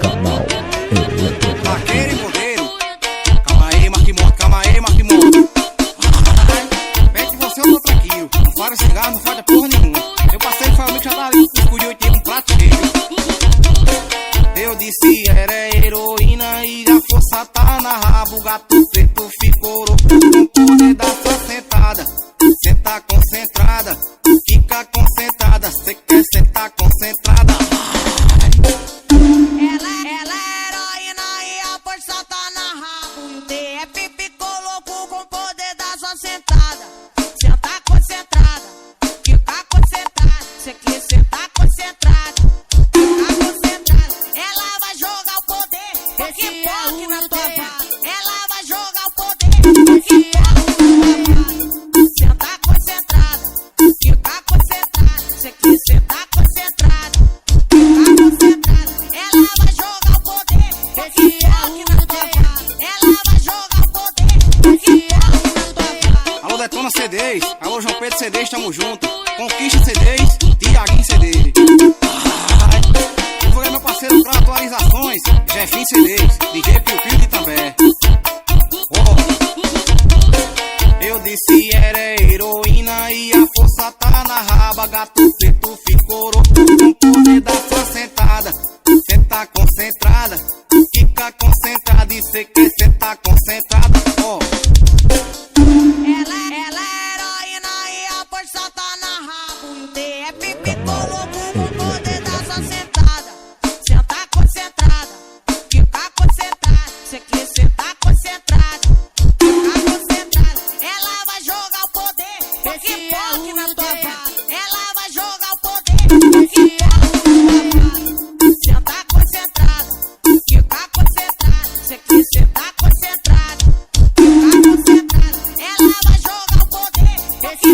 Canal Vaqueiro e Cordeiro. Calma aí, Marquimon, calma aí, Marquimon. Pede você ou tô tranquilo. Não faz cigarro, não faz porra nenhuma. Meu parceiro foi o já tá ali, escolheu e teve um prato cheio. Eu disse era heroína e a força tá na rabo. O gato preto ficou louco com o poder da sua sentada. Senta concentrada, fica concentrada. Cê quer sentar concentrada? Ela é heroína e a força tá na rabo. E o DF ficou louco com o poder da sua sentada. Senta concentrada, fica concentrada. Cê quer sentar concentrada, fica concentrada. Ela vai jogar o poder, esse POC na tua cara. Ela vai jogar o poder, esse POC na tua cara. Senta concentrada, fica concentrada. Cê quer sentar concentrada, fica concentrada. Ela vai jogar o poder, esse POC na tua cara. Ela vai jogar o poder, esse POC na tua cara. Alô, Detona CDs, alô, João Pedro CDs, tamo junto. Conquista CDs, Tiaguinho CD. Divulguei meu parceiro pra atualizações, Jefinho CDs, DJ Piu Piu de também. Eu disse era heroína e a força tá na raba. Gato preto ficou louco com o poder da sua sentada. Senta concentrada, fica concentrada. E cê quer sentar concentrada? Ela é heroína e a força tá na rabo. E o DF ficou louco com o poder da sua sentada. Senta concentrada, fica concentrada. Cê quer sentar concentrada, fica concentrada. Ela vai jogar o poder, esse POC na tua cara. Ela vai jogar o poder, esse POC na tua cara. Senta concentrada, fica concentrada. Cê quer sentar concentrada, fica concentrada. Ela vai jogar o poder, esse